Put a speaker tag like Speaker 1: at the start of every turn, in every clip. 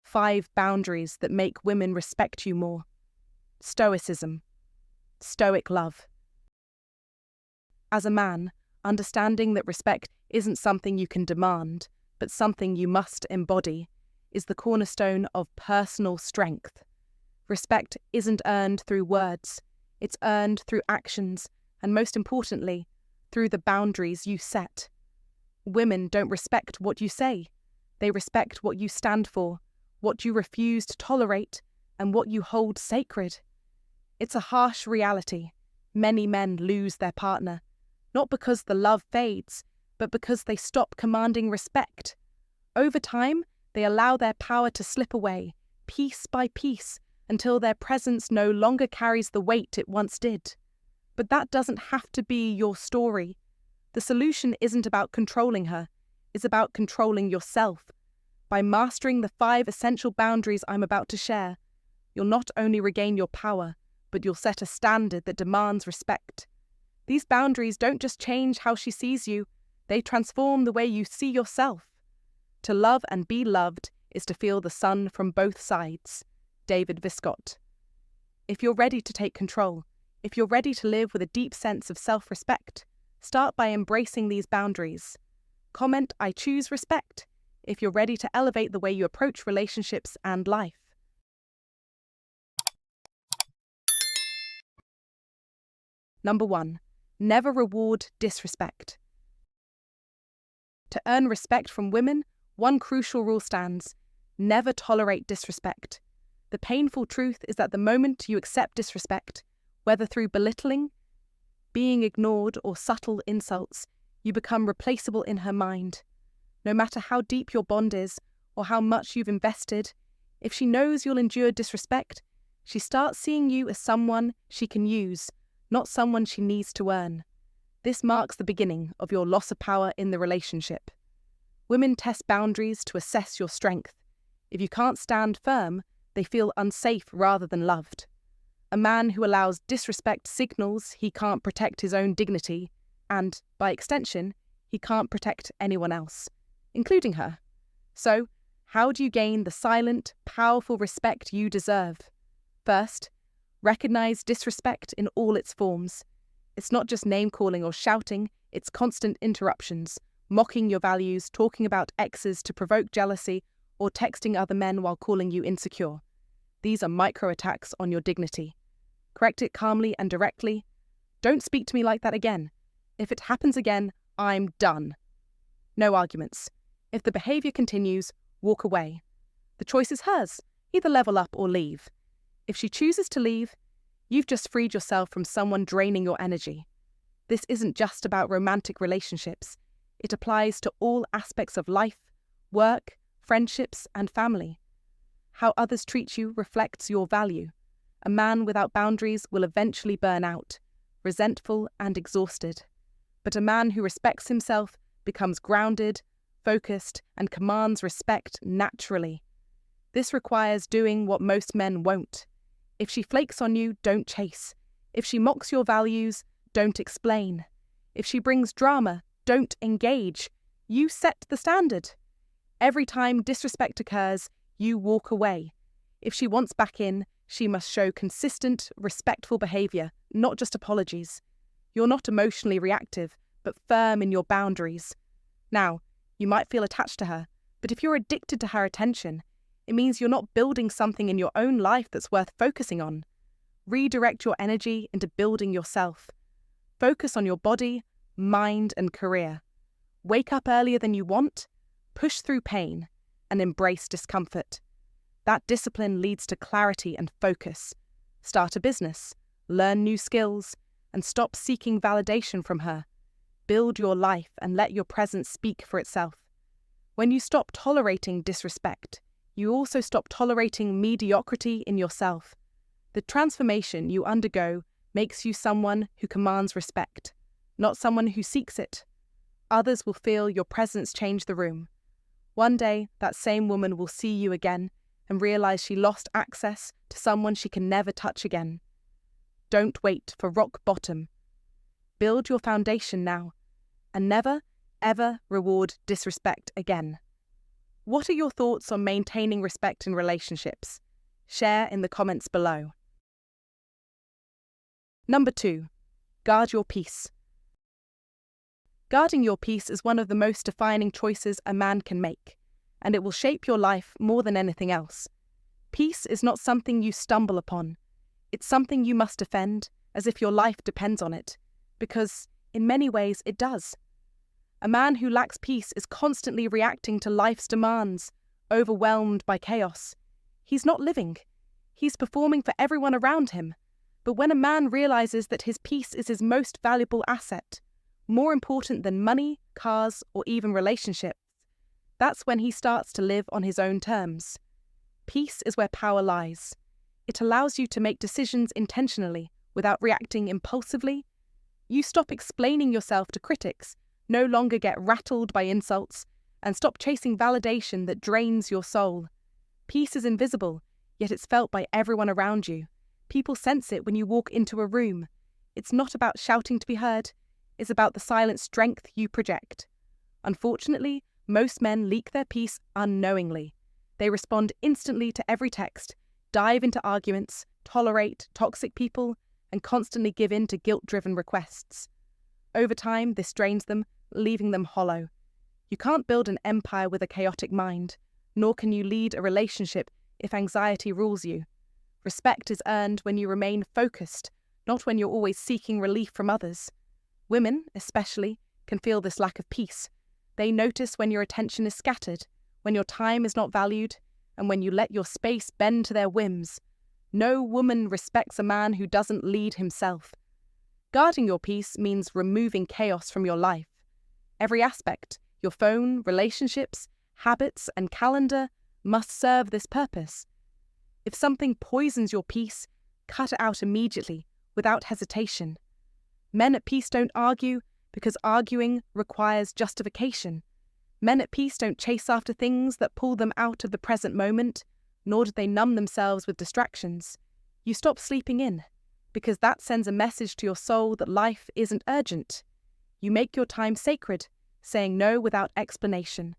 Speaker 1: 5 boundaries that make women respect you more. Stoicism. Stoic love. As a man, understanding that respect isn't something you can demand, but something you must embody, is the cornerstone of personal strength. Respect isn't earned through words, it's earned through actions, and most importantly, through the boundaries you set. Women don't respect what you say. They respect what you stand for, what you refuse to tolerate, and what you hold sacred. It's a harsh reality. Many men lose their partner, not because the love fades, but because they stop commanding respect. Over time, they allow their power to slip away, piece by piece, until their presence no longer carries the weight it once did. But that doesn't have to be your story. The solution isn't about controlling her, it's about controlling yourself. By mastering the 5 essential boundaries I'm about to share, you'll not only regain your power, but you'll set a standard that demands respect. These boundaries don't just change how she sees you, they transform the way you see yourself. To love and be loved is to feel the sun from both sides. David Viscott. If you're ready to take control, if you're ready to live with a deep sense of self-respect, start by embracing these boundaries. Comment, "I choose respect," if you're ready to elevate the way you approach relationships and life. Number 1. Never reward disrespect. To earn respect from women, one crucial rule stands: never tolerate disrespect. The painful truth is that the moment you accept disrespect, whether through belittling, being ignored, or subtle insults, you become replaceable in her mind. No matter how deep your bond is, or how much you've invested, if she knows you'll endure disrespect, she starts seeing you as someone she can use, not someone she needs to earn. This marks the beginning of your loss of power in the relationship. Women test boundaries to assess your strength. If you can't stand firm, they feel unsafe rather than loved. A man who allows disrespect signals he can't protect his own dignity, and, by extension, he can't protect anyone else, including her. So, how do you gain the silent, powerful respect you deserve? First, recognize disrespect in all its forms. It's not just name-calling or shouting, it's constant interruptions, mocking your values, talking about exes to provoke jealousy, or texting other men while calling you insecure. These are micro-attacks on your dignity. Correct it calmly and directly. Don't speak to me like that again. If it happens again, I'm done. No arguments. If the behaviour continues, walk away. The choice is hers. Either level up or leave. If she chooses to leave, you've just freed yourself from someone draining your energy. This isn't just about romantic relationships. It applies to all aspects of life, work, friendships, and family. How others treat you reflects your value. A man without boundaries will eventually burn out, resentful and exhausted. But a man who respects himself becomes grounded, focused, and commands respect naturally. This requires doing what most men won't. If she flakes on you, don't chase. If she mocks your values, don't explain. If she brings drama, don't engage. You set the standard. Every time disrespect occurs, you walk away. If she wants back in, she must show consistent, respectful behaviour, not just apologies. You're not emotionally reactive, but firm in your boundaries. Now, you might feel attached to her, but if you're addicted to her attention, it means you're not building something in your own life that's worth focusing on. Redirect your energy into building yourself. Focus on your body, mind, and career. Wake up earlier than you want, push through pain, and embrace discomfort. That discipline leads to clarity and focus. Start a business, learn new skills, and stop seeking validation from her. Build your life and let your presence speak for itself. When you stop tolerating disrespect, you also stop tolerating mediocrity in yourself. The transformation you undergo makes you someone who commands respect, not someone who seeks it. Others will feel your presence change the room. One day, that same woman will see you again and realize she lost access to someone she can never touch again. Don't wait for rock bottom. Build your foundation now, and never, ever reward disrespect again. What are your thoughts on maintaining respect in relationships? Share in the comments below. Number 2. Guard your peace. Guarding your peace is one of the most defining choices a man can make, and it will shape your life more than anything else. Peace is not something you stumble upon. It's something you must defend as if your life depends on it, because, in many ways, it does. A man who lacks peace is constantly reacting to life's demands, overwhelmed by chaos. He's not living. He's performing for everyone around him. But when a man realizes that his peace is his most valuable asset, more important than money, cars, or even relationships, that's when he starts to live on his own terms. Peace is where power lies. It allows you to make decisions intentionally, without reacting impulsively. You stop explaining yourself to critics, no longer get rattled by insults, and stop chasing validation that drains your soul. Peace is invisible, yet it's felt by everyone around you. People sense it when you walk into a room. It's not about shouting to be heard. It's about the silent strength you project. Unfortunately, most men leak their peace unknowingly. They respond instantly to every text, dive into arguments, tolerate toxic people, and constantly give in to guilt-driven requests. Over time, this drains them, leaving them hollow. You can't build an empire with a chaotic mind, nor can you lead a relationship if anxiety rules you. Respect is earned when you remain focused, not when you're always seeking relief from others. Women, especially, can feel this lack of peace. They notice when your attention is scattered, when your time is not valued, and when you let your space bend to their whims. No woman respects a man who doesn't lead himself. Guarding your peace means removing chaos from your life. Every aspect, your phone, relationships, habits, and calendar, must serve this purpose. If something poisons your peace, cut it out immediately, without hesitation. Men at peace don't argue because arguing requires justification. Men at peace don't chase after things that pull them out of the present moment, nor do they numb themselves with distractions. You stop sleeping in, because that sends a message to your soul that life isn't urgent. You make your time sacred, saying no without explanation.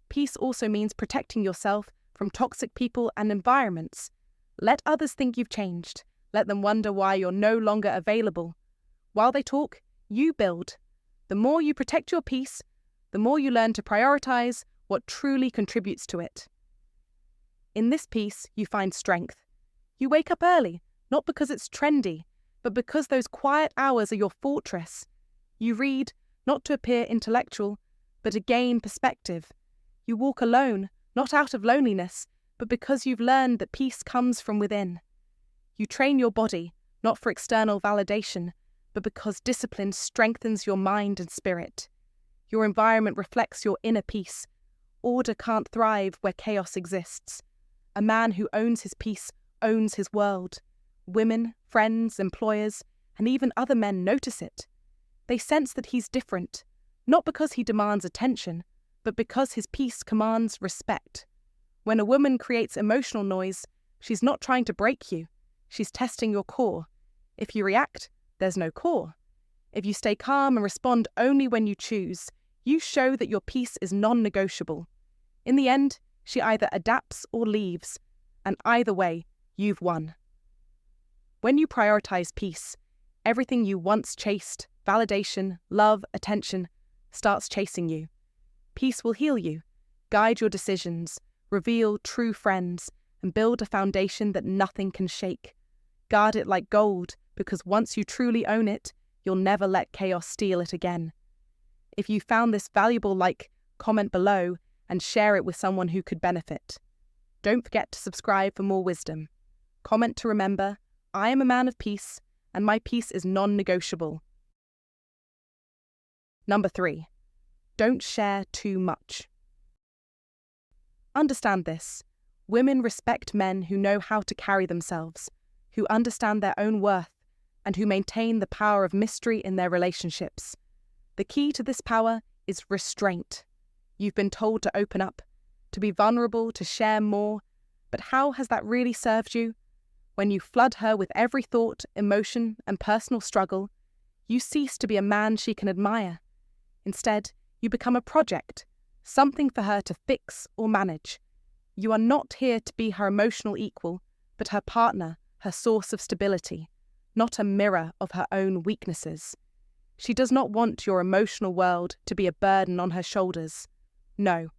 Speaker 1: Peace also means protecting yourself from toxic people and environments. Let others think you've changed. Let them wonder why you're no longer available. While they talk, you build. The more you protect your peace, the more you learn to prioritize what truly contributes to it. In this peace, you find strength. You wake up early, not because it's trendy, but because those quiet hours are your fortress. You read, not to appear intellectual, but to gain perspective. You walk alone, not out of loneliness, but because you've learned that peace comes from within. You train your body, not for external validation, but because discipline strengthens your mind and spirit. Your environment reflects your inner peace. Order can't thrive where chaos exists. A man who owns his peace owns his world. Women, friends, employers, and even other men notice it. They sense that he's different, not because he demands attention, but because his peace commands respect. When a woman creates emotional noise, she's not trying to break you. She's testing your core. If you react, there's no core. If you stay calm and respond only when you choose, you show that your peace is non-negotiable. In the end, she either adapts or leaves, and either way, you've won. When you prioritize peace, everything you once chased, validation, love, attention, starts chasing you. Peace will heal you, guide your decisions, reveal true friends, and build a foundation that nothing can shake. Guard it like gold, because once you truly own it, you'll never let chaos steal it again. If you found this valuable, comment below, and share it with someone who could benefit. Don't forget to subscribe for more wisdom. Comment to remember, I am a man of peace, and my peace is non-negotiable. Number 3. Don't share too much. Understand this. Women respect men who know how to carry themselves, who understand their own worth, and who maintain the power of mystery in their relationships. The key to this power is restraint. You've been told to open up, to be vulnerable, to share more, but how has that really served you? When you flood her with every thought, emotion, and personal struggle, you cease to be a man she can admire. Instead, you become a project, something for her to fix or manage. You are not here to be her emotional equal, but her partner, her source of stability, not a mirror of her own weaknesses. She does not want your emotional world to be a burden on her shoulders. No,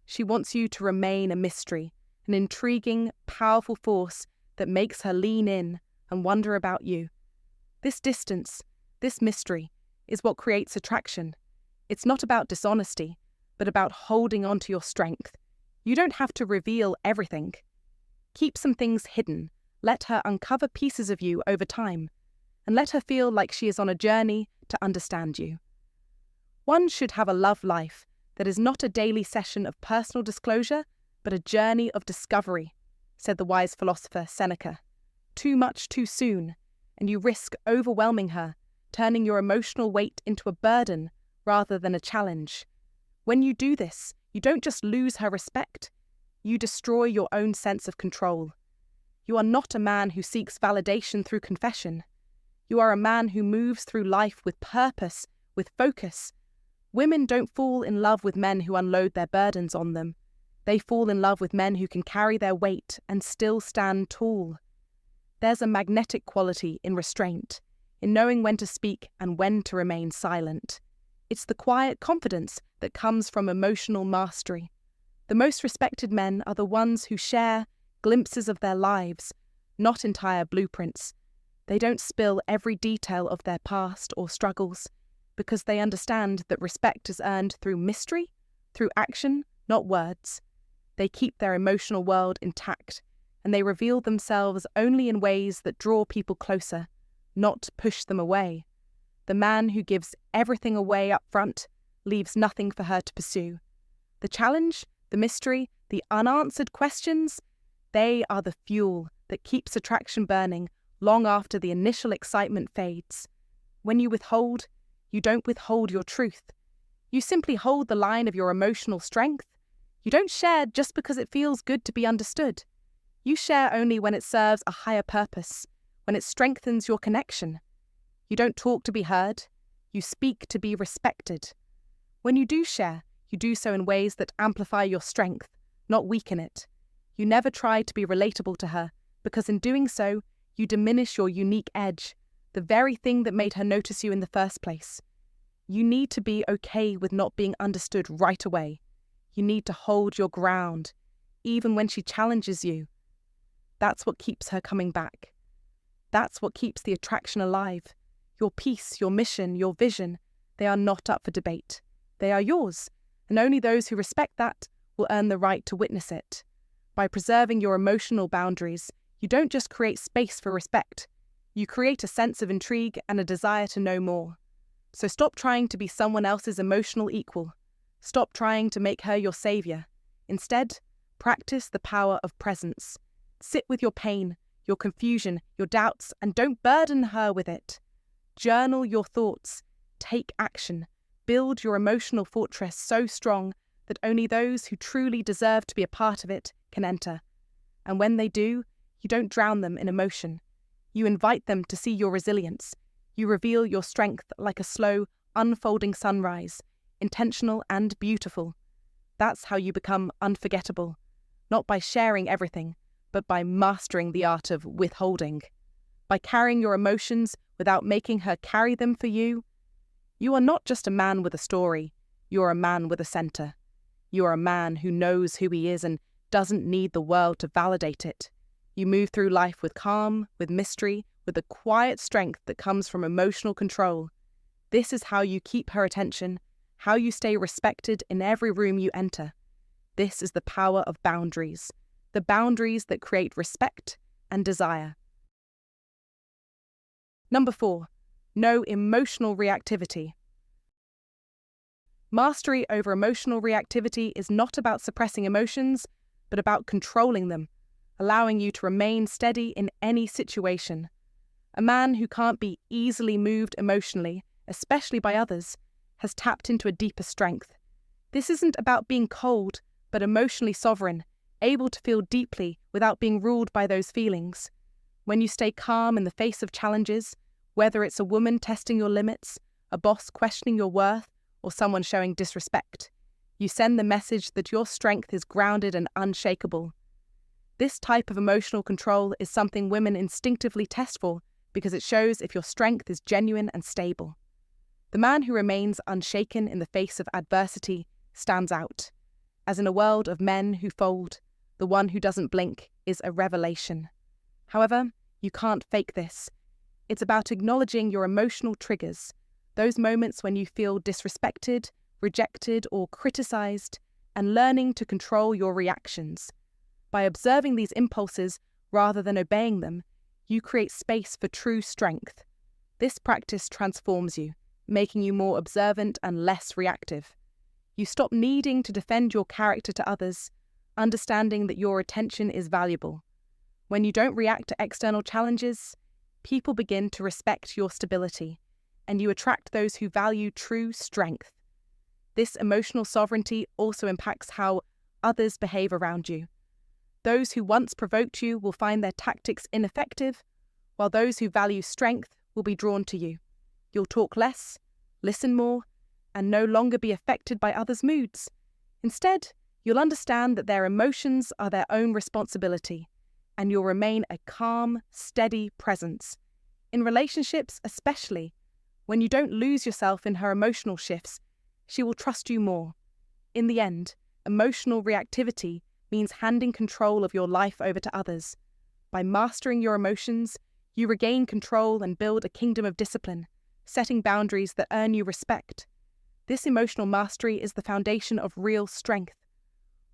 Speaker 1: she wants you to remain a mystery, an intriguing, powerful force that makes her lean in and wonder about you. This distance, this mystery, is what creates attraction. It's not about dishonesty, but about holding on to your strength. You don't have to reveal everything. Keep some things hidden. Let her uncover pieces of you over time, and let her feel like she is on a journey to understand you. One should have a love life that is not a daily session of personal disclosure, but a journey of discovery, said the wise philosopher Seneca. Too much too soon, and you risk overwhelming her, turning your emotional weight into a burden rather than a challenge. When you do this, you don't just lose her respect, you destroy your own sense of control. You are not a man who seeks validation through confession. You are a man who moves through life with purpose, with focus. Women don't fall in love with men who unload their burdens on them. They fall in love with men who can carry their weight and still stand tall. There's a magnetic quality in restraint, in knowing when to speak and when to remain silent. It's the quiet confidence that comes from emotional mastery. The most respected men are the ones who share glimpses of their lives, not entire blueprints. They don't spill every detail of their past or struggles, because they understand that respect is earned through mystery, through action, not words. They keep their emotional world intact, and they reveal themselves only in ways that draw people closer, not push them away. The man who gives everything away up front leaves nothing for her to pursue. The challenge, the mystery, the unanswered questions, they are the fuel that keeps attraction burning long after the initial excitement fades. When you withhold, you don't withhold your truth. You simply hold the line of your emotional strength. You don't share just because it feels good to be understood. You share only when it serves a higher purpose, when it strengthens your connection. You don't talk to be heard. You speak to be respected. When you do share, you do so in ways that amplify your strength, not weaken it. You never try to be relatable to her, because in doing so, you diminish your unique edge, the very thing that made her notice you in the first place. You need to be okay with not being understood right away. You need to hold your ground, even when she challenges you. That's what keeps her coming back. That's what keeps the attraction alive. Your peace, your mission, your vision, they are not up for debate. They are yours, and only those who respect that will earn the right to witness it. By preserving your emotional boundaries, you don't just create space for respect. You create a sense of intrigue and a desire to know more. So stop trying to be someone else's emotional equal. Stop trying to make her your savior. Instead, practice the power of presence. Sit with your pain, your confusion, your doubts, and don't burden her with it. Journal your thoughts. Take action. Build your emotional fortress so strong that only those who truly deserve to be a part of it can enter. And when they do, you don't drown them in emotion. You invite them to see your resilience. You reveal your strength like a slow, unfolding sunrise, intentional and beautiful. That's how you become unforgettable, not by sharing everything, but by mastering the art of withholding. By carrying your emotions without making her carry them for you. You are not just a man with a story, you're a man with a center. You are a man who knows who he is and doesn't need the world to validate it. You move through life with calm, with mystery, with the quiet strength that comes from emotional control. This is how you keep her attention, how you stay respected in every room you enter. This is the power of boundaries, the boundaries that create respect and desire. Number 4, no emotional reactivity. Mastery over emotional reactivity is not about suppressing emotions, but about controlling them, allowing you to remain steady in any situation. A man who can't be easily moved emotionally, especially by others, has tapped into a deeper strength. This isn't about being cold, but emotionally sovereign, able to feel deeply without being ruled by those feelings. When you stay calm in the face of challenges, whether it's a woman testing your limits, a boss questioning your worth, or someone showing disrespect, You send the message that your strength is grounded and unshakable. This type of emotional control is something women instinctively test for because it shows if your strength is genuine and stable. The man who remains unshaken in the face of adversity stands out. As in a world of men who fold, the one who doesn't blink is a revelation. However, you can't fake this. It's about acknowledging your emotional triggers, those moments when you feel disrespected, rejected, or criticized, and learning to control your reactions. By observing these impulses rather than obeying them, you create space for true strength. This practice transforms you, making you more observant and less reactive. You stop needing to defend your character to others, understanding that your attention is valuable. When you don't react to external challenges, people begin to respect your stability, and you attract those who value true strength. This emotional sovereignty also impacts how others behave around you. Those who once provoked you will find their tactics ineffective, while those who value strength will be drawn to you. You'll talk less, listen more, and no longer be affected by others' moods. Instead, you'll understand that their emotions are their own responsibility, and you'll remain a calm, steady presence. In relationships especially, when you don't lose yourself in her emotional shifts, she will trust you more. In the end, emotional reactivity means handing control of your life over to others. By mastering your emotions, you regain control and build a kingdom of discipline, setting boundaries that earn you respect. This emotional mastery is the foundation of real strength.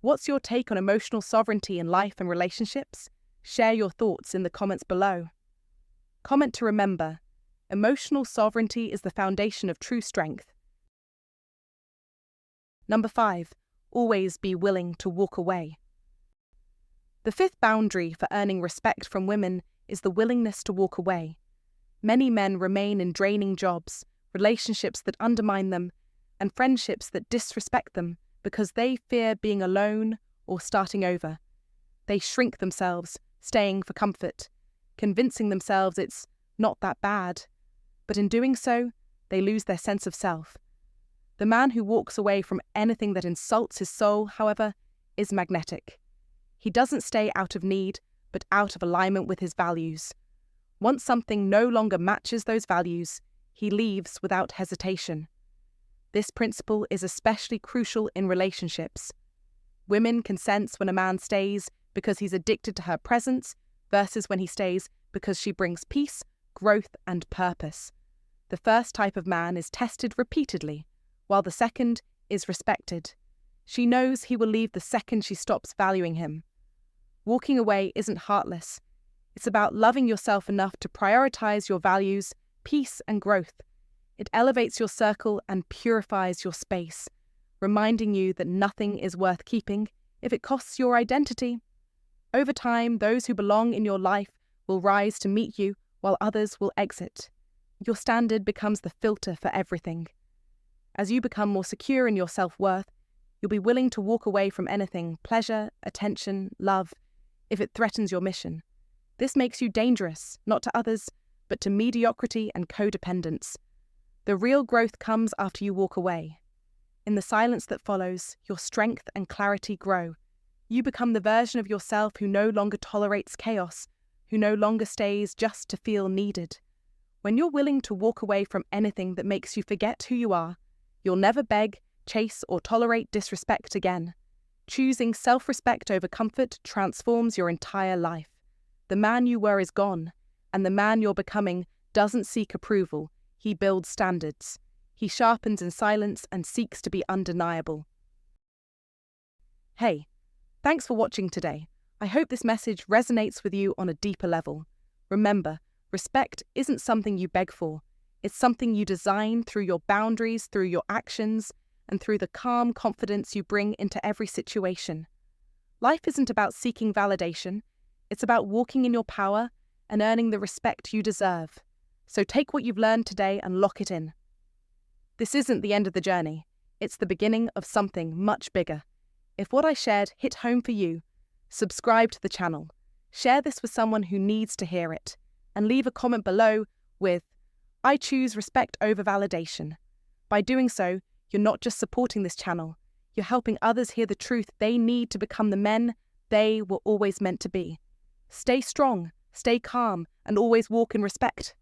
Speaker 1: What's your take on emotional sovereignty in life and relationships? Share your thoughts in the comments below. Comment to remember: emotional sovereignty is the foundation of true strength. Number 5. Always be willing to walk away. The fifth boundary for earning respect from women is the willingness to walk away. Many men remain in draining jobs, relationships that undermine them, and friendships that disrespect them because they fear being alone or starting over. They shrink themselves, staying for comfort, convincing themselves it's not that bad. But in doing so, they lose their sense of self. The man who walks away from anything that insults his soul, however, is magnetic. He doesn't stay out of need, but out of alignment with his values. Once something no longer matches those values, he leaves without hesitation. This principle is especially crucial in relationships. Women can sense when a man stays because he's addicted to her presence versus when he stays because she brings peace, growth, and purpose. The first type of man is tested repeatedly, while the second is respected. She knows he will leave the second she stops valuing him. Walking away isn't heartless. It's about loving yourself enough to prioritize your values, peace, and growth. It elevates your circle and purifies your space, reminding you that nothing is worth keeping if it costs your identity. Over time, those who belong in your life will rise to meet you, while others will exit. Your standard becomes the filter for everything. As you become more secure in your self-worth, you'll be willing to walk away from anything, pleasure, attention, love, if it threatens your mission. This makes you dangerous, not to others, but to mediocrity and codependence. The real growth comes after you walk away. In the silence that follows, your strength and clarity grow. You become the version of yourself who no longer tolerates chaos, who no longer stays just to feel needed. When you're willing to walk away from anything that makes you forget who you are, you'll never beg, chase, or tolerate disrespect again. Choosing self-respect over comfort transforms your entire life. The man you were is gone, and the man you're becoming doesn't seek approval. He builds standards. He sharpens in silence and seeks to be undeniable. Hey, thanks for watching today. I hope this message resonates with you on a deeper level. Remember, respect isn't something you beg for. It's something you design through your boundaries, through your actions, and through the calm confidence you bring into every situation. Life isn't about seeking validation. It's about walking in your power and earning the respect you deserve. So take what you've learned today and lock it in. This isn't the end of the journey. It's the beginning of something much bigger. If what I shared hit home for you, subscribe to the channel, share this with someone who needs to hear it, and leave a comment below with, "I choose respect over validation." By doing so, you're not just supporting this channel, you're helping others hear the truth they need to become the men they were always meant to be. Stay strong, stay calm, and always walk in respect.